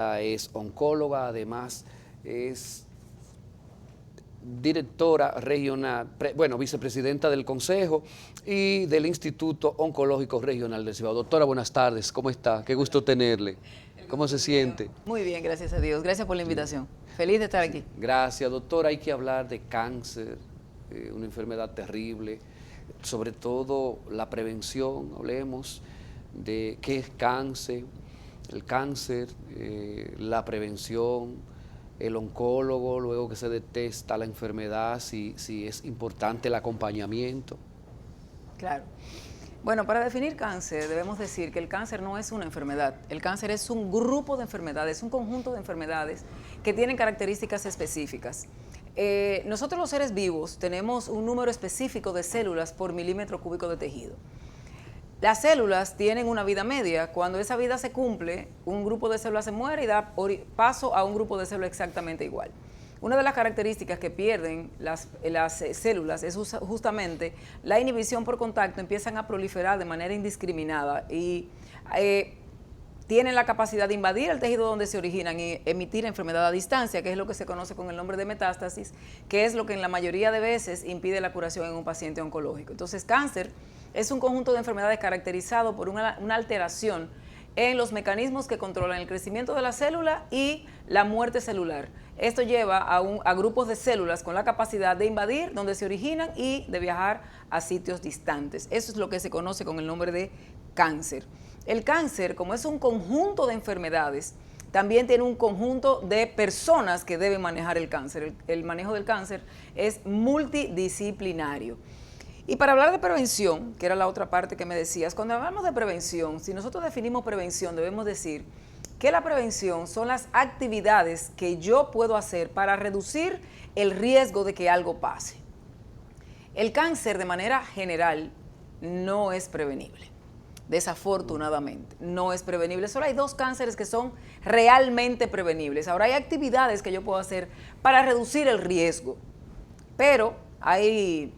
es oncóloga, además es directora regional, vicepresidenta del Consejo y del Instituto Oncológico Regional del Cibao. Doctora, buenas tardes, ¿cómo está? Qué gusto tenerle. ¿Cómo se siente? Muy bien, gracias a Dios. Gracias por la invitación. Feliz de estar aquí. Gracias, doctora. Hay que hablar de cáncer, una enfermedad terrible, sobre todo la prevención. Hablemos de qué es cáncer, el cáncer, la prevención, el oncólogo, luego que se detecta la enfermedad, si es importante el acompañamiento. Claro. Bueno, para definir cáncer debemos decir que el cáncer no es una enfermedad. El cáncer es un grupo de enfermedades, un conjunto de enfermedades que tienen características específicas. Nosotros los seres vivos tenemos un número específico de células por milímetro cúbico de tejido. Las células tienen una vida media. Cuando esa vida se cumple, un grupo de células se muere y da paso a un grupo de células exactamente igual. Una de las características que pierden las células es justamente la inhibición por contacto. Empiezan a proliferar de manera indiscriminada y tienen la capacidad de invadir el tejido donde se originan y emitir enfermedad a distancia, que es lo que se conoce con el nombre de metástasis, que es lo que en la mayoría de veces impide la curación en un paciente oncológico. Entonces, cáncer es un conjunto de enfermedades caracterizado por una alteración en los mecanismos que controlan el crecimiento de la célula y la muerte celular. Esto lleva a grupos de células con la capacidad de invadir donde se originan y de viajar a sitios distantes. Eso es lo que se conoce con el nombre de cáncer. El cáncer, como es un conjunto de enfermedades, también tiene un conjunto de personas que deben manejar el cáncer. El manejo del cáncer es multidisciplinario. Y para hablar de prevención, que era la otra parte que me decías, cuando hablamos de prevención, si nosotros definimos prevención, debemos decir que la prevención son las actividades que yo puedo hacer para reducir el riesgo de que algo pase. El cáncer, de manera general, no es prevenible. Desafortunadamente, no es prevenible. Solo hay 2 cánceres que son realmente prevenibles. Ahora, hay actividades que yo puedo hacer para reducir el riesgo, pero hay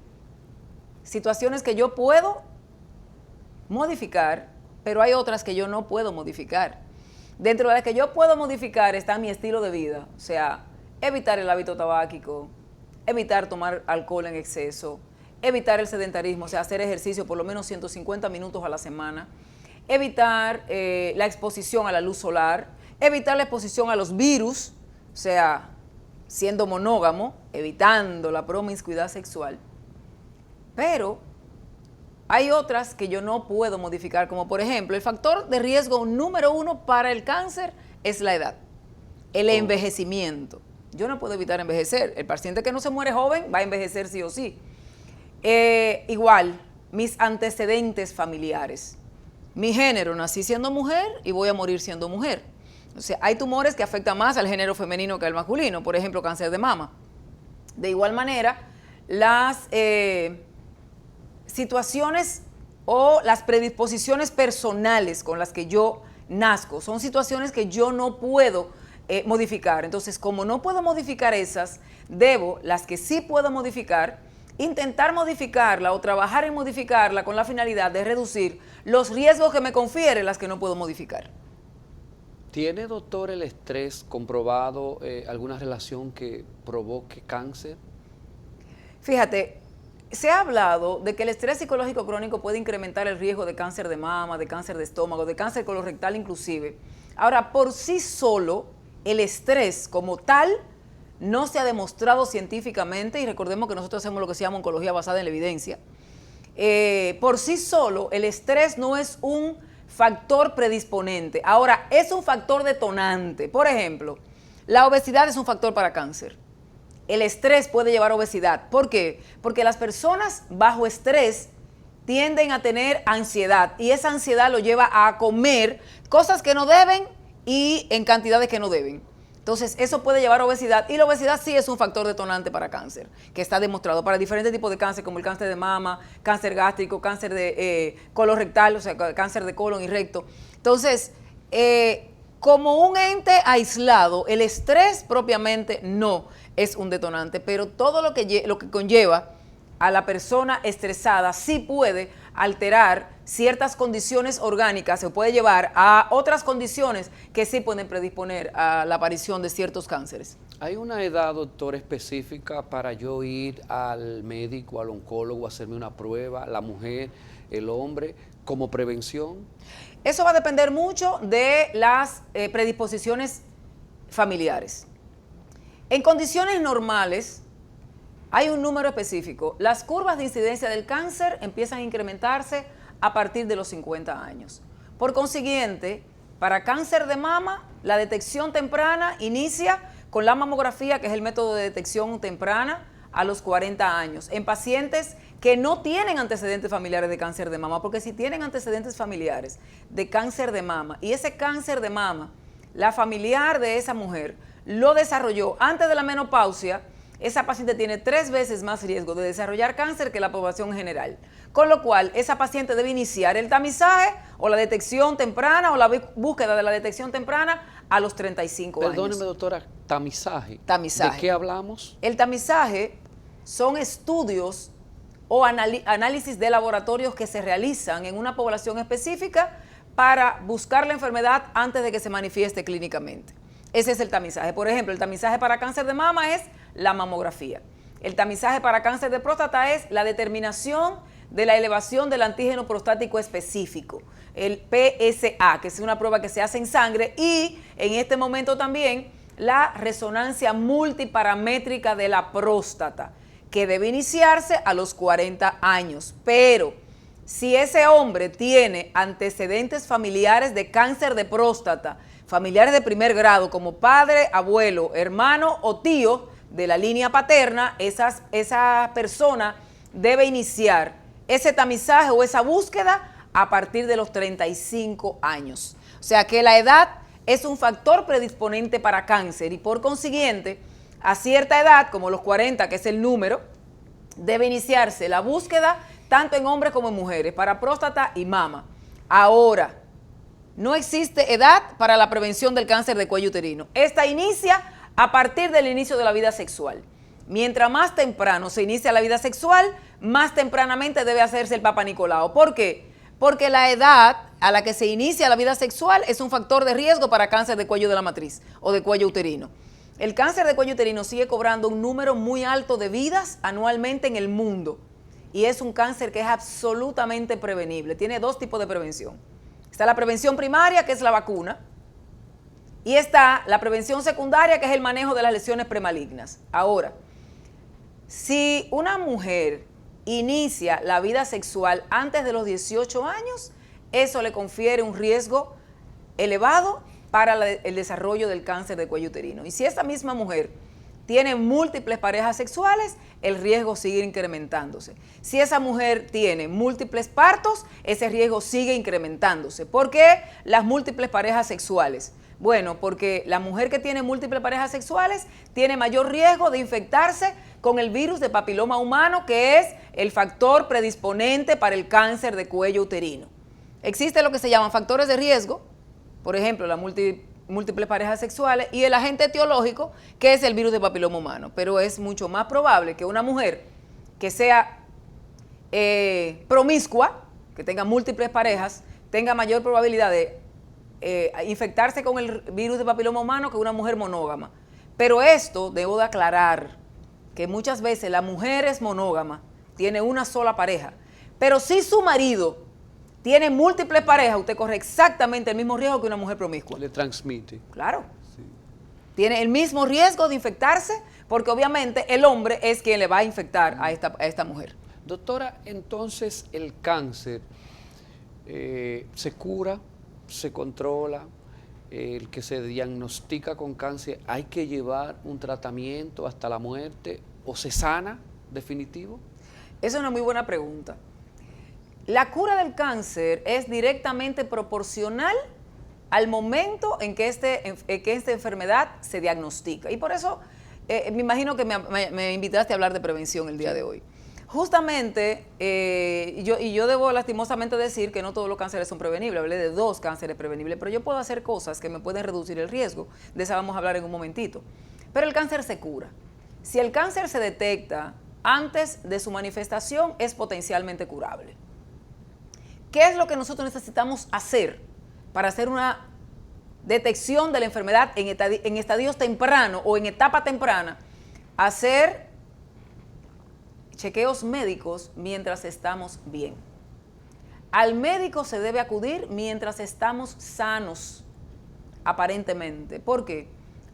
situaciones que yo puedo modificar, pero hay otras que yo no puedo modificar. Dentro de las que yo puedo modificar está mi estilo de vida, o sea, evitar el hábito tabáquico, evitar tomar alcohol en exceso, evitar el sedentarismo, o sea, hacer ejercicio por lo menos 150 minutos a la semana, evitar la exposición a la luz solar, evitar la exposición a los virus, o sea, siendo monógamo, evitando la promiscuidad sexual. Pero hay otras que yo no puedo modificar, como por ejemplo, el factor de riesgo número 1 para el cáncer es la edad, el envejecimiento. Yo no puedo evitar envejecer. El paciente que no se muere joven va a envejecer sí o sí. Igual, mis antecedentes familiares. Mi género, nací siendo mujer y voy a morir siendo mujer. O sea, hay tumores que afectan más al género femenino que al masculino, por ejemplo, cáncer de mama. De igual manera, las situaciones o las predisposiciones personales con las que yo nazco son situaciones que yo no puedo modificar. Entonces, como no puedo modificar esas, debo, las que sí puedo modificar, intentar modificarla o trabajar en modificarla con la finalidad de reducir los riesgos que me confiere las que no puedo modificar. ¿Tiene, doctor, el estrés comprobado alguna relación que provoque cáncer? Fíjate, se ha hablado de que el estrés psicológico crónico puede incrementar el riesgo de cáncer de mama, de cáncer de estómago, de cáncer colorectal inclusive. Ahora, por sí solo, el estrés como tal no se ha demostrado científicamente, y recordemos que nosotros hacemos lo que se llama oncología basada en la evidencia. Por sí solo, el estrés no es un factor predisponente. Ahora, es un factor detonante. Por ejemplo, la obesidad es un factor para cáncer. El estrés puede llevar a obesidad. ¿Por qué? Porque las personas bajo estrés tienden a tener ansiedad y esa ansiedad lo lleva a comer cosas que no deben y en cantidades que no deben. Entonces, eso puede llevar a obesidad y la obesidad sí es un factor detonante para cáncer, que está demostrado para diferentes tipos de cáncer, como el cáncer de mama, cáncer gástrico, cáncer de colorectal, o sea, cáncer de colon y recto. Entonces, como un ente aislado, el estrés propiamente no es un detonante, pero todo lo que conlleva a la persona estresada sí puede alterar ciertas condiciones orgánicas, se puede llevar a otras condiciones que sí pueden predisponer a la aparición de ciertos cánceres. ¿Hay una edad, doctor, específica para yo ir al médico, al oncólogo, a hacerme una prueba, la mujer, el hombre, como prevención? Eso va a depender mucho de las predisposiciones familiares. En condiciones normales, hay un número específico. Las curvas de incidencia del cáncer empiezan a incrementarse a partir de los 50 años. Por consiguiente, para cáncer de mama, la detección temprana inicia con la mamografía, que es el método de detección temprana, a los 40 años, en pacientes que no tienen antecedentes familiares de cáncer de mama, porque si tienen antecedentes familiares de cáncer de mama, y ese cáncer de mama, la familiar de esa mujer lo desarrolló antes de la menopausia, esa paciente tiene 3 veces más riesgo de desarrollar cáncer que la población general. Con lo cual, esa paciente debe iniciar el tamizaje o la detección temprana o la búsqueda de la detección temprana a los 35 años. Perdóneme, doctora, tamizaje. Tamizaje. ¿De qué hablamos? El tamizaje son estudios o análisis de laboratorios que se realizan en una población específica para buscar la enfermedad antes de que se manifieste clínicamente. Ese es el tamizaje. Por ejemplo, el tamizaje para cáncer de mama es la mamografía. El tamizaje para cáncer de próstata es la determinación de la elevación del antígeno prostático específico, el PSA, que es una prueba que se hace en sangre, y en este momento también la resonancia multiparamétrica de la próstata, que debe iniciarse a los 40 años. Pero si ese hombre tiene antecedentes familiares de cáncer de próstata, familiares de primer grado, como padre, abuelo, hermano o tío de la línea paterna, esa persona debe iniciar ese tamizaje o esa búsqueda a partir de los 35 años. O sea que la edad es un factor predisponente para cáncer y por consiguiente, a cierta edad, como los 40, que es el número, debe iniciarse la búsqueda tanto en hombres como en mujeres para próstata y mama. Ahora, no existe edad para la prevención del cáncer de cuello uterino. Esta inicia a partir del inicio de la vida sexual. Mientras más temprano se inicia la vida sexual, más tempranamente debe hacerse el Papa Nicolau. ¿Por qué? Porque la edad a la que se inicia la vida sexual es un factor de riesgo para cáncer de cuello de la matriz o de cuello uterino. El cáncer de cuello uterino sigue cobrando un número muy alto de vidas anualmente en el mundo y es un cáncer que es absolutamente prevenible. Tiene 2 tipos de prevención. Está la prevención primaria, que es la vacuna, y está la prevención secundaria, que es el manejo de las lesiones premalignas. Ahora, si una mujer inicia la vida sexual antes de los 18 años, eso le confiere un riesgo elevado para el desarrollo del cáncer de cuello uterino. Y si esa misma mujer tiene múltiples parejas sexuales, el riesgo sigue incrementándose. Si esa mujer tiene múltiples partos, ese riesgo sigue incrementándose. ¿Por qué las múltiples parejas sexuales? Bueno, porque la mujer que tiene múltiples parejas sexuales tiene mayor riesgo de infectarse con el virus de papiloma humano, que es el factor predisponente para el cáncer de cuello uterino. Existe lo que se llaman factores de riesgo, por ejemplo, las múltiples parejas sexuales y el agente etiológico, que es el virus de papiloma humano. Pero es mucho más probable que una mujer que sea promiscua, que tenga múltiples parejas, tenga mayor probabilidad de infectarse con el virus de papiloma humano que una mujer monógama. Pero esto debo de aclarar que muchas veces la mujer es monógama, tiene una sola pareja, pero si su marido tiene múltiples parejas, usted corre exactamente el mismo riesgo que una mujer promiscua. Le transmite. Claro. Sí. Tiene el mismo riesgo de infectarse porque obviamente el hombre es quien le va a infectar a esta mujer. Doctora, entonces el cáncer se cura, se controla, el que se diagnostica con cáncer, ¿hay que llevar un tratamiento hasta la muerte o se sana definitivo? Esa es una muy buena pregunta. La cura del cáncer es directamente proporcional al momento en que esta enfermedad se diagnostica. Y por eso me imagino que me invitaste a hablar de prevención el día de hoy. Justamente, yo debo lastimosamente decir que no todos los cánceres son prevenibles. Hablé de 2 cánceres prevenibles, pero yo puedo hacer cosas que me pueden reducir el riesgo. De eso vamos a hablar en un momentito. Pero el cáncer se cura. Si el cáncer se detecta antes de su manifestación, es potencialmente curable. ¿Qué es lo que nosotros necesitamos hacer para hacer una detección de la enfermedad en estadios tempranos o en etapa temprana? Hacer chequeos médicos mientras estamos bien. Al médico se debe acudir mientras estamos sanos, aparentemente. ¿Por qué?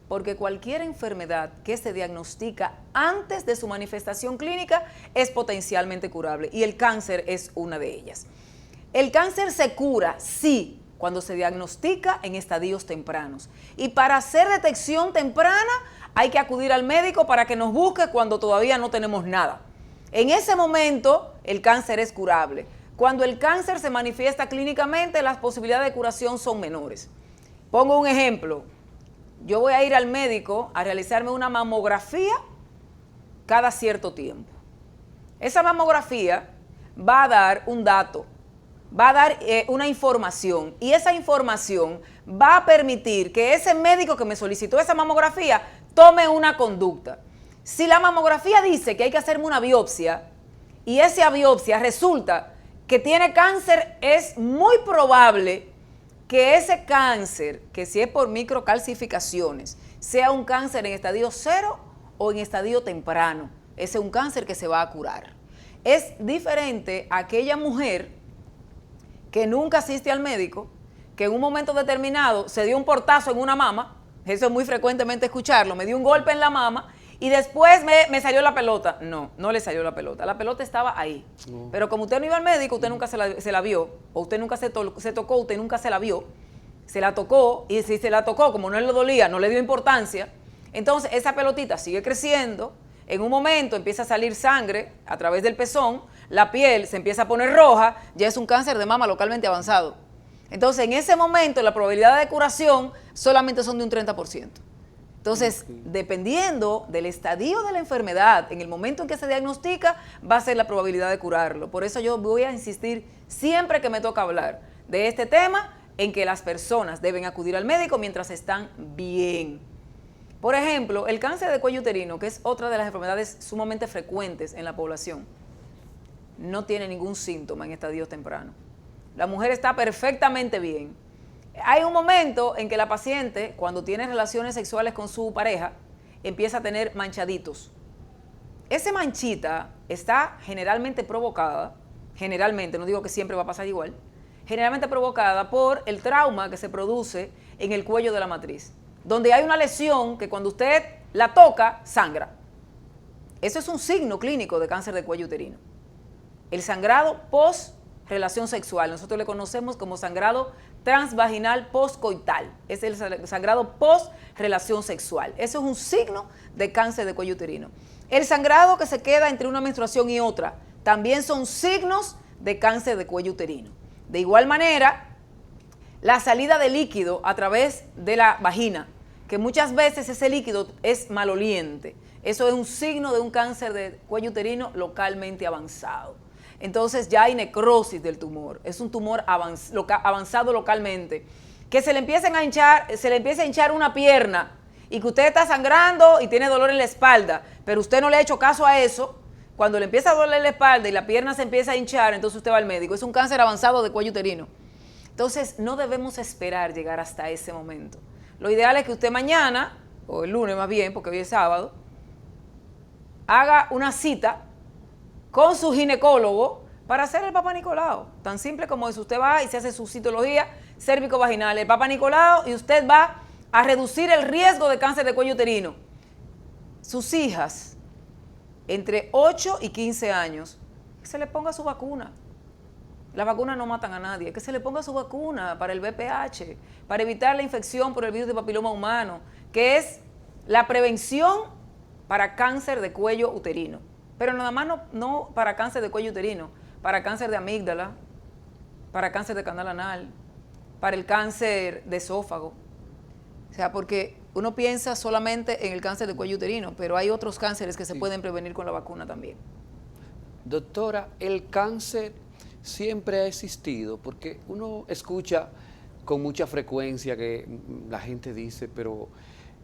Porque cualquier enfermedad que se diagnostica antes de su manifestación clínica es potencialmente curable, y el cáncer es una de ellas. El cáncer se cura, sí, cuando se diagnostica en estadios tempranos. Y para hacer detección temprana hay que acudir al médico para que nos busque cuando todavía no tenemos nada. En ese momento el cáncer es curable. Cuando el cáncer se manifiesta clínicamente, las posibilidades de curación son menores. Pongo un ejemplo. Yo voy a ir al médico a realizarme una mamografía cada cierto tiempo. Esa mamografía va a dar un dato, va a dar una información, y esa información va a permitir que ese médico que me solicitó esa mamografía tome una conducta. Si la mamografía dice que hay que hacerme una biopsia y esa biopsia resulta que tiene cáncer, es muy probable que ese cáncer, que si es por microcalcificaciones, sea un cáncer en estadio 0 o en estadio temprano. Ese es un cáncer que se va a curar. Es diferente a aquella mujer que nunca asiste al médico, que en un momento determinado se dio un portazo en una mama, eso es muy frecuentemente escucharlo, me dio un golpe en la mama y después me salió la pelota. No, no le salió la pelota estaba ahí. No. Pero como usted no iba al médico, usted nunca se la vio, o usted nunca se tocó, usted nunca se la vio, se la tocó, y si se la tocó, como no le dolía, no le dio importancia, entonces esa pelotita sigue creciendo, en un momento empieza a salir sangre a través del pezón, la piel se empieza a poner roja, ya es un cáncer de mama localmente avanzado. Entonces en ese momento la probabilidad de curación solamente son de un 30%. Entonces, dependiendo del estadio de la enfermedad, en el momento en que se diagnostica, va a ser la probabilidad de curarlo. Por eso yo voy a insistir siempre que me toca hablar de este tema, en que las personas deben acudir al médico mientras están bien. Por ejemplo, el cáncer de cuello uterino, que es otra de las enfermedades sumamente frecuentes en la población, no tiene ningún síntoma en estadios tempranos. La mujer está perfectamente bien. Hay un momento en que la paciente, cuando tiene relaciones sexuales con su pareja, empieza a tener manchaditos. Esa manchita está generalmente provocada, no digo que siempre va a pasar igual, generalmente provocada por el trauma que se produce en el cuello de la matriz, donde hay una lesión que cuando usted la toca, sangra. Eso es un signo clínico de cáncer de cuello uterino. El sangrado post-relación sexual, nosotros le conocemos como sangrado transvaginal postcoital, es el sangrado post-relación sexual. Eso es un signo de cáncer de cuello uterino. El sangrado que se queda entre una menstruación y otra también son signos de cáncer de cuello uterino. De igual manera, la salida de líquido a través de la vagina, que muchas veces ese líquido es maloliente, eso es un signo de un cáncer de cuello uterino localmente avanzado. Entonces ya hay necrosis del tumor, es un tumor avanzado localmente, que se le empieza a hinchar una pierna y que usted está sangrando y tiene dolor en la espalda, pero usted no le ha hecho caso a eso. Cuando le empieza a doler la espalda y la pierna se empieza a hinchar, entonces usted va al médico, es un cáncer avanzado de cuello uterino. Entonces no debemos esperar llegar hasta ese momento. Lo ideal es que usted mañana, o el lunes más bien, porque hoy es sábado, haga una cita con su ginecólogo para hacer el Papa Nicolau. Tan simple como eso, usted va y se hace su citología cérvico-vaginal, el Papa Nicolau, y usted va a reducir el riesgo de cáncer de cuello uterino. Sus hijas, entre 8 y 15 años, que se le ponga su vacuna. Las vacunas no matan a nadie, que se le ponga su vacuna para el VPH, para evitar la infección por el virus de papiloma humano, que es la prevención para cáncer de cuello uterino. Pero nada más no para cáncer de cuello uterino, para cáncer de amígdala, para cáncer de canal anal, para el cáncer de esófago. O sea, porque uno piensa solamente en el cáncer de cuello uterino, pero hay otros cánceres que se pueden prevenir con la vacuna también. Doctora, el cáncer siempre ha existido, porque uno escucha con mucha frecuencia que la gente dice, pero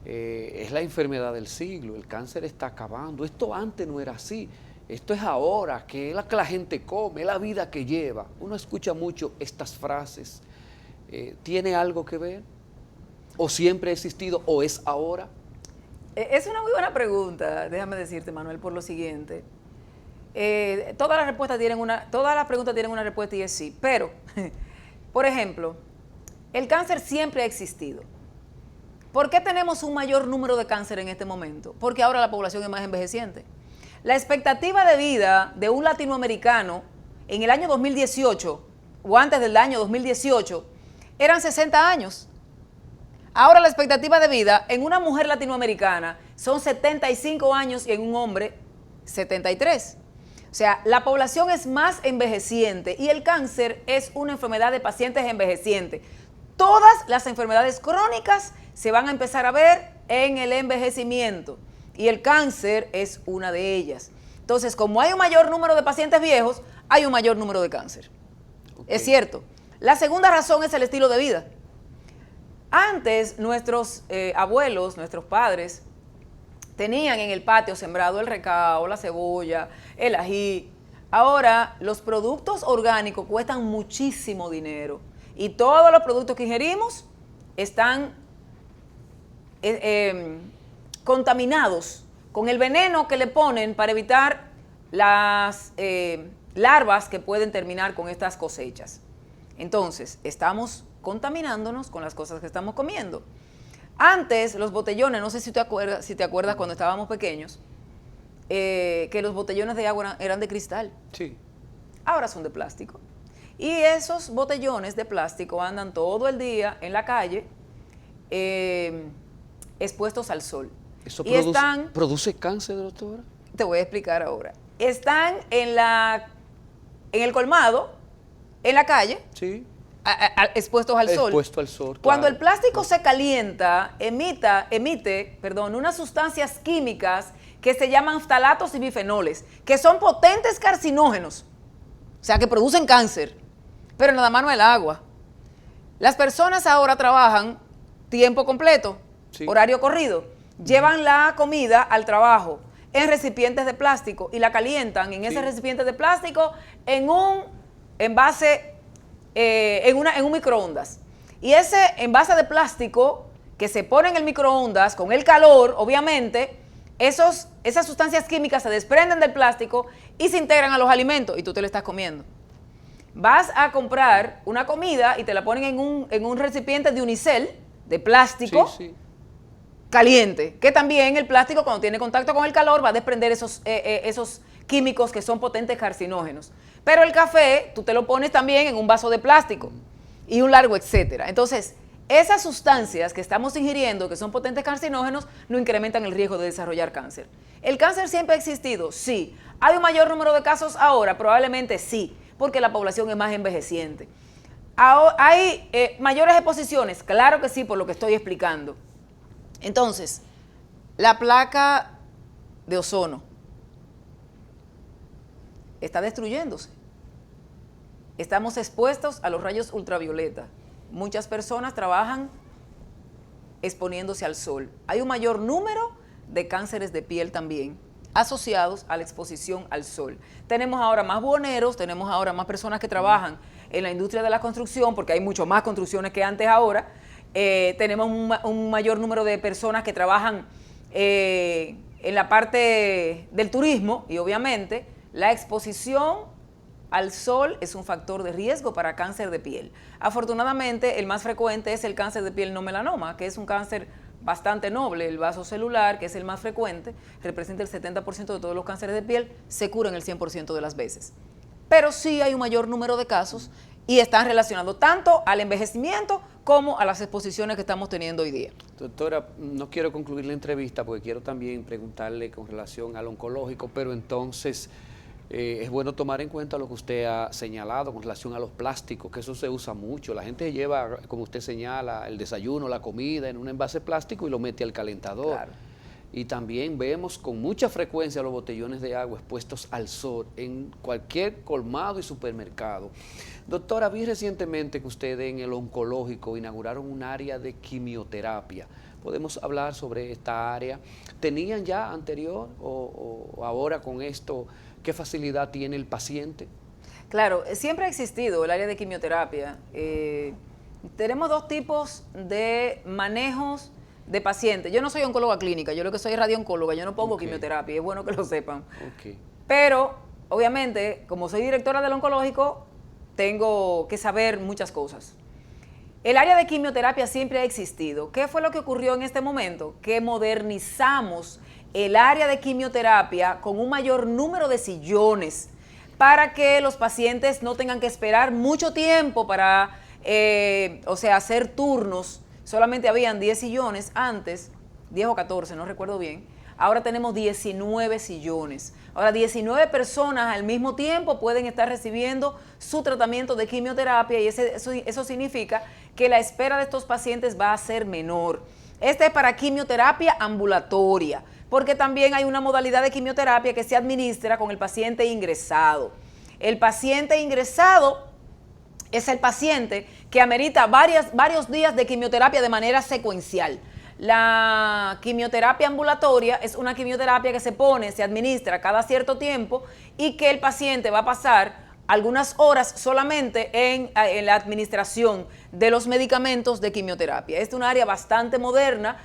es la enfermedad del siglo, el cáncer está acabando, esto antes no era así. esto es ahora, que es la que la gente come, es la vida que lleva. Uno escucha mucho estas frases. ¿Tiene algo que ver? ¿O siempre ha existido o es ahora? Es una muy buena pregunta, déjame decirte, Manuel, por lo siguiente. Todas las preguntas tienen una respuesta y es sí, pero, por ejemplo, el cáncer siempre ha existido. ¿Por qué tenemos un mayor número de cáncer en este momento? Porque ahora la población es más envejeciente. La expectativa de vida de un latinoamericano en el año 2018 o antes del año 2018 eran 60 años. Ahora la expectativa de vida en una mujer latinoamericana son 75 años y en un hombre 73. O sea, la población es más envejeciente y el cáncer es una enfermedad de pacientes envejecientes. Todas las enfermedades crónicas se van a empezar a ver en el envejecimiento y el cáncer es una de ellas. Entonces, como hay un mayor número de pacientes viejos, hay un mayor número de cáncer. Okay. Es cierto. La segunda razón es el estilo de vida. Antes, nuestros abuelos, nuestros padres, tenían en el patio sembrado el recao, la cebolla, el ají. Ahora, los productos orgánicos cuestan muchísimo dinero y todos los productos que ingerimos están contaminados con el veneno que le ponen para evitar las larvas que pueden terminar con estas cosechas. Entonces, estamos contaminándonos con las cosas que estamos comiendo. Antes, los botellones, no sé si te acuerdas cuando estábamos pequeños, que los botellones de agua eran de cristal. Sí. Ahora son de plástico. Y esos botellones de plástico andan todo el día en la calle, expuestos al sol. ¿Eso y produce cáncer, doctora? Te voy a explicar ahora. Están en el colmado, en la calle, sí, expuestos al sol. Expuesto al sol. Cuando claro. el plástico se calienta, emite unas sustancias químicas que se llaman ftalatos y bifenoles, que son potentes carcinógenos, o sea, que producen cáncer, pero nada más no el agua. Las personas ahora trabajan tiempo completo, sí, horario corrido, llevan la comida al trabajo en recipientes de plástico y la calientan en ese recipiente de plástico en un envase, en un microondas. Y ese envase de plástico que se pone en el microondas con el calor, obviamente, esas sustancias químicas se desprenden del plástico y se integran a los alimentos y tú te lo estás comiendo. Vas a comprar una comida y te la ponen en un recipiente de unicel, de plástico, sí, sí, caliente, que también el plástico cuando tiene contacto con el calor va a desprender esos químicos que son potentes carcinógenos. Pero el café, tú te lo pones también en un vaso de plástico y un largo etcétera. Entonces, esas sustancias que estamos ingiriendo, que son potentes carcinógenos, no incrementan el riesgo de desarrollar cáncer. ¿El cáncer siempre ha existido? Sí. ¿Hay un mayor número de casos ahora? Probablemente sí, porque la población es más envejeciente. ¿Hay mayores exposiciones? Claro que sí, por lo que estoy explicando. Entonces, la placa de ozono está destruyéndose. Estamos expuestos a los rayos ultravioleta. Muchas personas trabajan exponiéndose al sol. Hay un mayor número de cánceres de piel también asociados a la exposición al sol. Tenemos ahora más buhoneros, tenemos ahora más personas que trabajan en la industria de la construcción, porque hay mucho más construcciones que antes ahora. Tenemos un mayor número de personas que trabajan en la parte del turismo y obviamente la exposición al sol es un factor de riesgo para cáncer de piel. Afortunadamente, el más frecuente es el cáncer de piel no melanoma, que es un cáncer bastante noble. El vaso celular, que es el más frecuente, representa el 70% de todos los cánceres de piel, se curan el 100% de las veces. Pero sí hay un mayor número de casos y están relacionados tanto al envejecimiento como a las exposiciones que estamos teniendo hoy día. Doctora, no quiero concluir la entrevista porque quiero también preguntarle con relación al oncológico, pero entonces es bueno tomar en cuenta lo que usted ha señalado con relación a los plásticos, que eso se usa mucho. La gente lleva, como usted señala, el desayuno, la comida en un envase plástico y lo mete al calentador. Claro. Y también vemos con mucha frecuencia los botellones de agua expuestos al sol en cualquier colmado y supermercado. Doctora, vi recientemente que ustedes en el oncológico inauguraron un área de quimioterapia. podemos hablar sobre esta área. ¿Tenían ya anterior o ahora con esto, qué facilidad tiene el paciente? Claro, siempre ha existido el área de quimioterapia. Tenemos dos tipos de manejos de pacientes. Yo no soy oncóloga clínica, yo lo que soy es radiooncóloga, yo no pongo quimioterapia, es bueno que lo sepan. Pero, obviamente, como soy directora del oncológico, tengo que saber muchas cosas. El área de quimioterapia siempre ha existido. ¿Qué fue lo que ocurrió en este momento? Que modernizamos el área de quimioterapia con un mayor número de sillones para que los pacientes no tengan que esperar mucho tiempo para, hacer turnos. Solamente habían 10 sillones antes, 10 o 14, no recuerdo bien. Ahora tenemos 19 sillones. Ahora 19 personas al mismo tiempo pueden estar recibiendo su tratamiento de quimioterapia y eso significa que la espera de estos pacientes va a ser menor. Este es para quimioterapia ambulatoria, porque también hay una modalidad de quimioterapia que se administra con el paciente ingresado. El paciente ingresado es el paciente que amerita varios días de quimioterapia de manera secuencial. La quimioterapia ambulatoria es una quimioterapia que se administra cada cierto tiempo y que el paciente va a pasar algunas horas solamente en la administración de los medicamentos de quimioterapia. Es un área bastante moderna,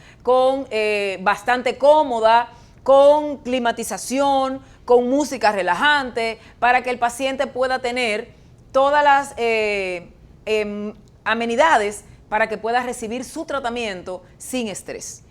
bastante cómoda, con climatización, con música relajante, para que el paciente pueda tener todas las amenidades para que pueda recibir su tratamiento sin estrés.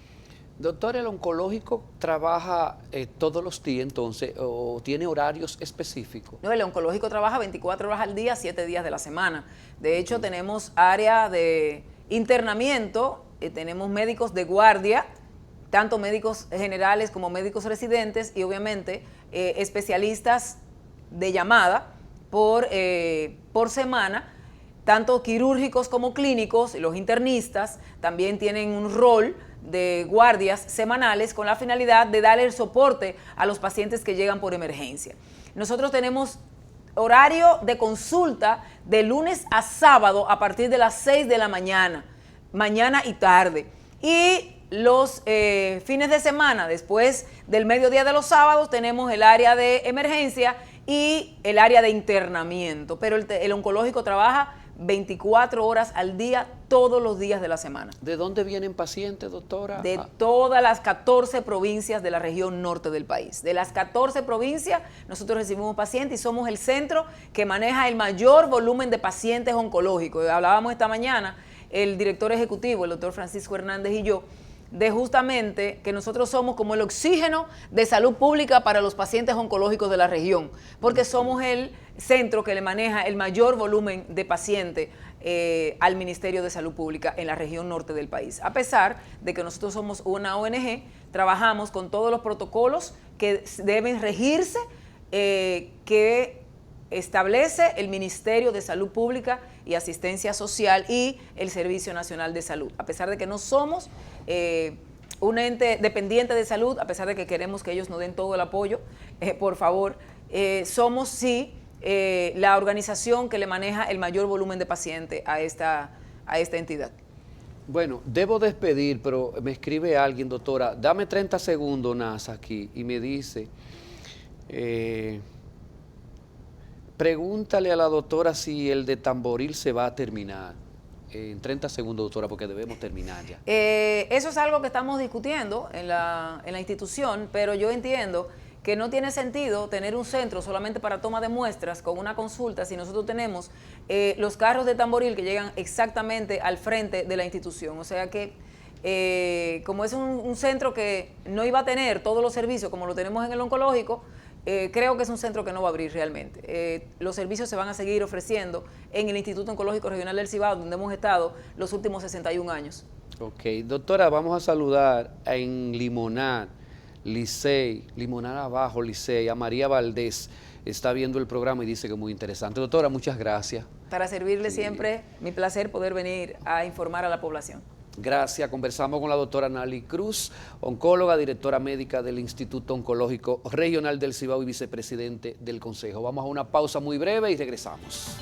Doctor, ¿el oncológico trabaja todos los días entonces o tiene horarios específicos? No, el oncológico trabaja 24 horas al día, 7 días de la semana. De hecho, tenemos área de internamiento, tenemos médicos de guardia, tanto médicos generales como médicos residentes y obviamente especialistas de llamada por semana, tanto quirúrgicos como clínicos. Los internistas también tienen un rol de guardias semanales con la finalidad de darle el soporte a los pacientes que llegan por emergencia. Nosotros tenemos horario de consulta de lunes a sábado a partir de las 6 de la mañana y tarde. Y los fines de semana, después del mediodía de los sábados, tenemos el área de emergencia y el área de internamiento. Pero el oncológico trabaja 24 horas al día, todos los días de la semana. ¿De dónde vienen pacientes, doctora? De todas las 14 provincias de la región norte del país. De las 14 provincias, nosotros recibimos pacientes y somos el centro que maneja el mayor volumen de pacientes oncológicos. Hablábamos esta mañana, el director ejecutivo, el doctor Francisco Hernández y yo, de justamente que nosotros somos como el oxígeno de salud pública para los pacientes oncológicos de la región, porque somos el centro que le maneja el mayor volumen de pacientes al Ministerio de Salud Pública en la región norte del país. A pesar de que nosotros somos una ONG, trabajamos con todos los protocolos que deben regirse, que establece el Ministerio de Salud Pública y Asistencia Social y el Servicio Nacional de Salud. A pesar de que no somos un ente dependiente de salud, a pesar de que queremos que ellos nos den todo el apoyo, por favor, somos sí la organización que le maneja el mayor volumen de pacientes a esta entidad. Bueno, debo despedir, pero me escribe alguien, doctora, dame 30 segundos, Nasa, aquí, y me dice, pregúntale a la doctora si el de Tamboril se va a terminar. En 30 segundos, doctora, porque debemos terminar ya. Eso es algo que estamos discutiendo en la institución, pero yo entiendo que no tiene sentido tener un centro solamente para toma de muestras con una consulta si nosotros tenemos los carros de Tamboril que llegan exactamente al frente de la institución. O sea que como es un centro que no iba a tener todos los servicios como lo tenemos en el oncológico, creo que es un centro que no va a abrir realmente. Los servicios se van a seguir ofreciendo en el Instituto Oncológico Regional del Cibao, donde hemos estado los últimos 61 años. Ok, doctora, vamos a saludar en Limonar, Licey, Limonar abajo, Licey, a María Valdés. Está viendo el programa y dice que es muy interesante. Doctora, muchas gracias. Para servirle siempre, mi placer poder venir a informar a la población. Gracias. Conversamos con la doctora Nali Cruz, oncóloga, directora médica del Instituto Oncológico Regional del Cibao y vicepresidente del Consejo. Vamos a una pausa muy breve y regresamos.